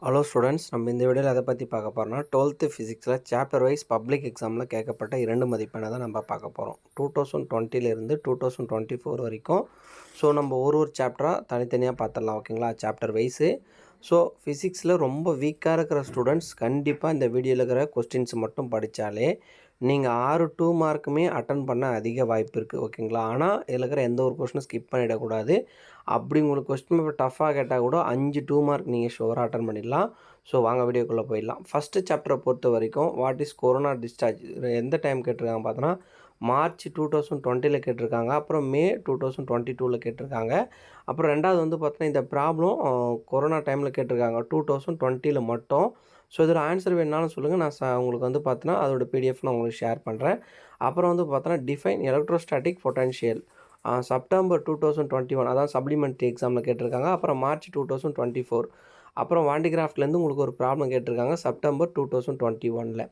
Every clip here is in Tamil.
ஹலோ ஸ்டூடெண்ட்ஸ், நம்ம இந்த வீடியோவில் எதை பற்றி பார்க்க போகிறோம்னா 12th ஃபிசிக்ஸில் சாப்டர் வைஸ் பப்ளிக் எக்ஸாமில் கேட்கப்பட்ட 2 மதிப்பெண்ணை தான் நம்ம பார்க்க போகிறோம். 2020லேருந்து 2024 வரைக்கும். ஸோ நம்ம ஒரு சாப்டராக தனித்தனியாக பார்த்துடலாம், ஓகேங்களா? Chapter wise. ஸோ ஃபிசிக்ஸில் ரொம்ப வீக்காக இருக்கிற ஸ்டூடெண்ட்ஸ் கண்டிப்பாக இந்த வீடியோவில் இருக்கிற கொஸ்டின்ஸ் மட்டும் படித்தாலே நீங்கள் 6 2 மார்க்குமே அட்டன் பண்ண அதிக வாய்ப்பு இருக்குது, ஓகேங்களா? ஆனால் இதில் இருக்கிற எந்த ஒரு கொஸ்டினும் ஸ்கிப் பண்ணிடக்கூடாது. அப்படி உங்களுக்கு கொஸ்டின் பேப்பர் டஃப்பாக கேட்டால் கூட 5 2 மார்க் நீங்கள் ஷுவராக அட்டன் பண்ணிடலாம். ஸோ வாங்க வீடியோக்குள்ளே போயிடலாம். ஃபஸ்ட்டு சாப்டரை பொறுத்த வரைக்கும் வாட் இஸ் கொரோனா டிஸ்சார்ஜ் எந்த டைம் கேட்டிருக்காங்க பார்த்தோன்னா மார்ச் 2020 கேட்டிருக்காங்க, அப்புறம் மே 2022 கேட்டிருக்காங்க. அப்புறம் ரெண்டாவது வந்து பார்த்தோன்னா இந்த ப்ராப்ளம் கொரோனா டைமில் கேட்டிருக்காங்க 2020 மட்டும். ஸோ இதில் ஆன்சர் வேணுனாலும் சொல்லுங்கள், நான் உங்களுக்கு வந்து பார்த்தோன்னா அதோட பிடிஎஃப் நான் உங்களுக்கு ஷேர் பண்ணுறேன். அப்புறம் வந்து பார்த்தோன்னா டிஃபைன் எலக்ட்ரோஸ்டாட்டிக் பொட்டன்ஷியல் செப்டம்பர் 2021, அதான் சப்ளிமெண்ட்ரி எக்ஸாமில் கேட்டிருக்காங்க. அப்புறம் மார்ச் 2024. அப்புறம் வாண்டிகிராஃப்ட்லேருந்து உங்களுக்கு ஒரு ப்ராப்ளம் கேட்டிருக்காங்க செப்டம்பர் 2021.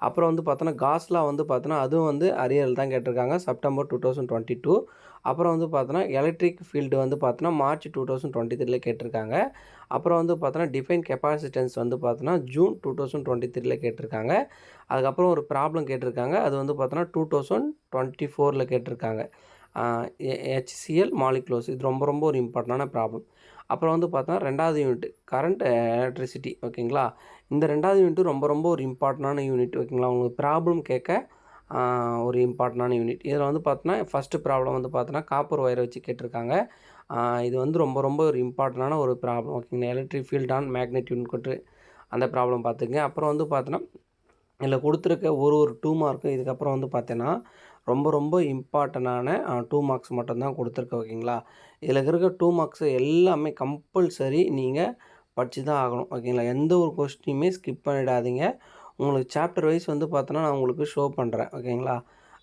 அப்புறம் வந்து பார்த்தோன்னா காஸ்லா வந்து பார்த்தோன்னா அதுவும் வந்து அரியல் தான் கேட்டிருக்காங்க செப்டம்பர் 2022. அப்புறம் வந்து பார்த்தோன்னா எலக்ட்ரிக் ஃபீல்டு வந்து பார்த்தோன்னா மார்ச் 2023 கேட்டிருக்காங்க. அப்புறம் வந்து பார்த்தோன்னா டிஃபைன் கெப்பாசிட்டன்ஸ் வந்து பார்த்தோன்னா ஜூன் 2023 கேட்டிருக்காங்க. அதுக்கப்புறம் ஒரு ப்ராப்ளம் கேட்டிருக்காங்க, அது வந்து பார்த்தோன்னா 2024 கேட்டிருக்காங்க. HCl மாலிகுலர்ஸ், இது ரொம்ப ரொம்ப ஒரு இம்பார்ட்டண்டான ப்ராப்ளம். அப்புறம் வந்து பார்த்தோன்னா 2வது யூனிட் கரண்ட் எலக்ட்ரிசிட்டி, ஓகேங்களா? இந்த 2வது யூனிட் ரொம்ப ரொம்ப ஒரு இம்பார்ட்டண்டான யூனிட், ஓகேங்களா? உங்களுக்கு ப்ராப்ளம் கேட்க ஒரு இம்பார்ட்டண்டான யூனிட். இதில் வந்து பார்த்தோன்னா ஃபஸ்ட்டு ப்ராப்ளம் வந்து பார்த்தோன்னா காப்பர் ஒயரை வச்சு கேட்டிருக்காங்க. இது வந்து ரொம்ப ரொம்ப ஒரு இம்பார்ட்டண்டான ஒரு ப்ராப்ளம், ஓகேங்களா? எலக்ட்ரிக் ஃபீல்ட் ஆன் மேக்னெட்யூட் கொட்டு அந்த ப்ராப்ளம் பார்த்துங்க. அப்புறம் வந்து பார்த்தோன்னா இதில் கொடுத்துருக்க ஒரு 2 மார்க்கும் இதுக்கப்புறம் வந்து பார்த்தீங்கன்னா ரொம்ப ரொம்ப இம்பார்ட்டண்டான 2 மார்க்ஸ் மட்டும்தான் கொடுத்துருக்கேன், ஓகேங்களா? இதில் இருக்கிற 2 மார்க்ஸ் எல்லாமே கம்பல்சரி நீங்கள் படித்து தான் ஆகணும், ஓகேங்களா? எந்த ஒரு கொஸ்டினுமே ஸ்கிப் பண்ணிடாதீங்க. உங்களுக்கு சாப்டர் வைஸ் வந்து பார்த்தோன்னா நான் உங்களுக்கு ஷோ பண்ணுறேன், ஓகேங்களா?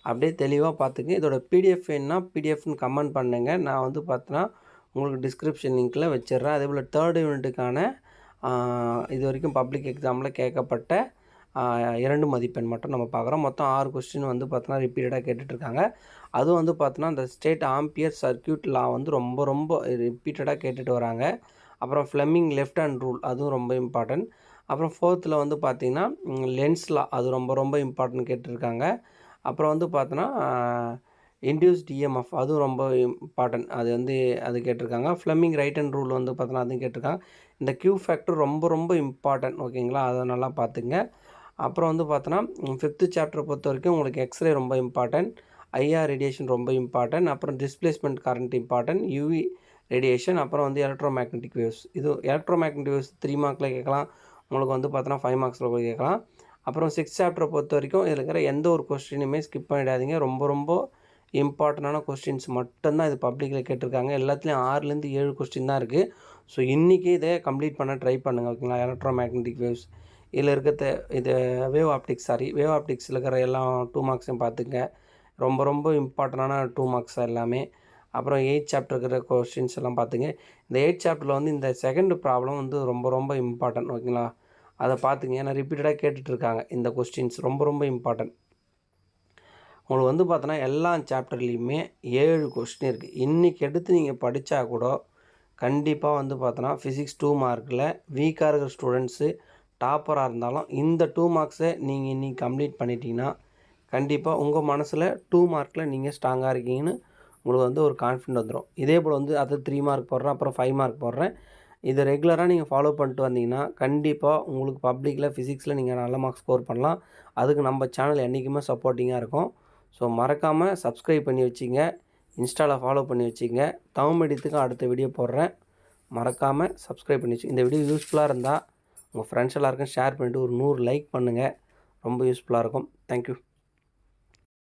அப்படியே தெளிவாக பார்த்துங்க. இதோட பிடிஎஃப் வேணுன்னா பிடிஎஃப்னு கமெண்ட் பண்ணுங்கள். நான் வந்து பார்த்தோன்னா உங்களுக்கு டிஸ்கிரிப்ஷன் லிங்க்கில் வச்சிடுறேன். அதேபோல் 3rd யூனிட்டுக்கான இது வரைக்கும் பப்ளிக் எக்ஸாமில் கேட்கப்பட்ட 2 மதிப்பெண் மட்டும் நம்ம பார்க்குறோம். மொத்தம் 6 கொஸ்டின் வந்து பார்த்தோன்னா ரிப்பீட்டடாக கேட்டுட்ருக்காங்க. அதுவும் வந்து பார்த்தோன்னா அந்த ஸ்டேட் ஆம்பியர் சர்க்யூட் லா வந்து ரொம்ப ரொம்ப ரிப்பீட்டடாக கேட்டுட்டு வராங்க. அப்புறம் ஃப்ளெமிங் லெஃப்ட் ஹேண்ட் ரூல், அதுவும் ரொம்ப இம்பார்ட்டன்ட். அப்புறம் 4th வந்து பார்த்திங்கன்னா லென்ஸ் லா, அது ரொம்ப ரொம்ப இம்பார்ட்டன்ட் கேட்டிருக்காங்க. அப்புறம் வந்து பார்த்தோன்னா இன்டியூஸ்ட் இஎம்எஃப், அதுவும் ரொம்ப இம்பார்ட்டன்ட், அது வந்து அது கேட்டிருக்காங்க. ஃப்ளெமிங் ரைட் ஹேண்ட் ரூல் வந்து பார்த்தோன்னா அதுவும் கேட்டிருக்காங்க. இந்த Q ஃபேக்டர் ரொம்ப ரொம்ப இம்பார்ட்டன்ட், ஓகேங்களா? அதை நல்லா பார்த்துங்க. அப்புறம் வந்து பார்த்தோன்னா 5th சாப்டரை பொறுத்த வரைக்கும் உங்களுக்கு எக்ஸ்ரே ரொம்ப இம்பார்ட்டன்ட், ஐஆர் ரேடியேஷன் ரொம்ப இம்பார்ட்டன்ட், அப்புறம் displacement current important, UV radiation, அப்புறம் வந்து எலக்ட்ரோ மேக்னெட்டிக் வேவ்ஸ். இது எலக்ட்ரோ மேக்னெட்டிக் வேவ்ஸ் 3 மார்க்கில் கேட்கலாம், உங்களுக்கு வந்து பார்த்தோன்னா 5 மார்க்ஸில் போய் கேட்கலாம். அப்புறம் 6th சாப்டரை பொறுத்த வரைக்கும் இதில் இருக்கிற எந்த ஒரு கொஸ்டினுமே ஸ்கிப் பண்ணிடாதீங்க. ரொம்ப ரொம்ப இம்பார்ட்டண்டான கொஸ்டின்ஸ் மட்டும்தான் இது பப்ளிக்கில் கேட்டிருக்காங்க. எல்லாத்துலேயும் 6லேருந்து 7 கொஸ்டின் தான் இருக்குது. ஸோ இன்றைக்கி இதை கம்ப்ளீட் பண்ண ட்ரை பண்ணுங்கள், ஓகேங்களா? எலக்ட்ரோ மேக்னெட்டிக் வேவ்ஸ் இதில் இருக்கிற இது வேவ் ஆப்டிக்ஸில் இருக்கிற எல்லா 2 மார்க்ஸையும் பார்த்துங்க. ரொம்ப ரொம்ப இம்பார்ட்டண்டான 2 மார்க்ஸ் எல்லாமே. அப்புறம் 8th சாப்டர் இருக்கிற கொஸ்டின்ஸ் எல்லாம் பார்த்துங்க. இந்த 8th சாப்டரில் வந்து இந்த 2nd ப்ராப்ளம் வந்து ரொம்ப ரொம்ப இம்பார்ட்டன்ட், ஓகேங்களா? அதை பார்த்துங்க, ஏன்னா ரிப்பீட்டடாக கேட்டுட்ருக்காங்க. இந்த கொஸ்டின்ஸ் ரொம்ப ரொம்ப இம்பார்ட்டன்ட். உங்களுக்கு வந்து பார்த்தோன்னா எல்லா சாப்டர்லேயுமே 7 கொஸ்டின் இருக்குது. இன்றைக்கி எடுத்து நீங்கள் படித்தா கூட கண்டிப்பாக வந்து பார்த்தோன்னா ஃபிசிக்ஸ் 2 மார்க்கில் வீக்காக இருக்கிற ஸ்டூடெண்ட்ஸு டாப்பராக இருந்தாலும் இந்த 2 மார்க்ஸை நீங்கள் இன்றைக்கி கம்ப்ளீட் பண்ணிட்டீங்கன்னா கண்டிப்பாக உங்கள் மனசில் 2 மார்க்கில் நீங்கள் ஸ்ட்ராங்காக இருக்கீங்கன்னு உங்களுக்கு வந்து ஒரு கான்ஃபிடென்ட் வந்துடும். இதே போல் வந்து அது 3 மார்க் போடுறேன், அப்புறம் 5 மார்க் போடுறேன். இதை ரெகுலராக நீங்கள் ஃபாலோ பண்ணிட்டு வந்தீங்கன்னா கண்டிப்பாக உங்களுக்கு பப்ளிக்கில் ஃபிசிக்ஸில் நீங்கள் நல்ல மார்க்ஸ் ஸ்கோர் பண்ணலாம். அதுக்கு நம்ம சேனல் என்றைக்குமே சப்போர்ட்டிங்காக இருக்கும். ஸோ மறக்காமல் சப்ஸ்கிரைப் பண்ணி வச்சிங்க, இன்ஸ்டாவில் ஃபாலோ பண்ணி வச்சிங்க. தமிழ் மீடியத்துக்கு அடுத்த வீடியோ போடுறேன், மறக்காமல் சப்ஸ்கிரைப் பண்ணி வச்சு. இந்த வீடியோ யூஸ்ஃபுல்லாக இருந்தால் உங்கள் ஃப்ரெண்ட்ஸ் எல்லாருக்கும் ஷேர் பண்ணிவிட்டு ஒரு 100 லைக் பண்ணுங்கள், ரொம்ப யூஸ்ஃபுல்லாக இருக்கும். தேங்க்யூ.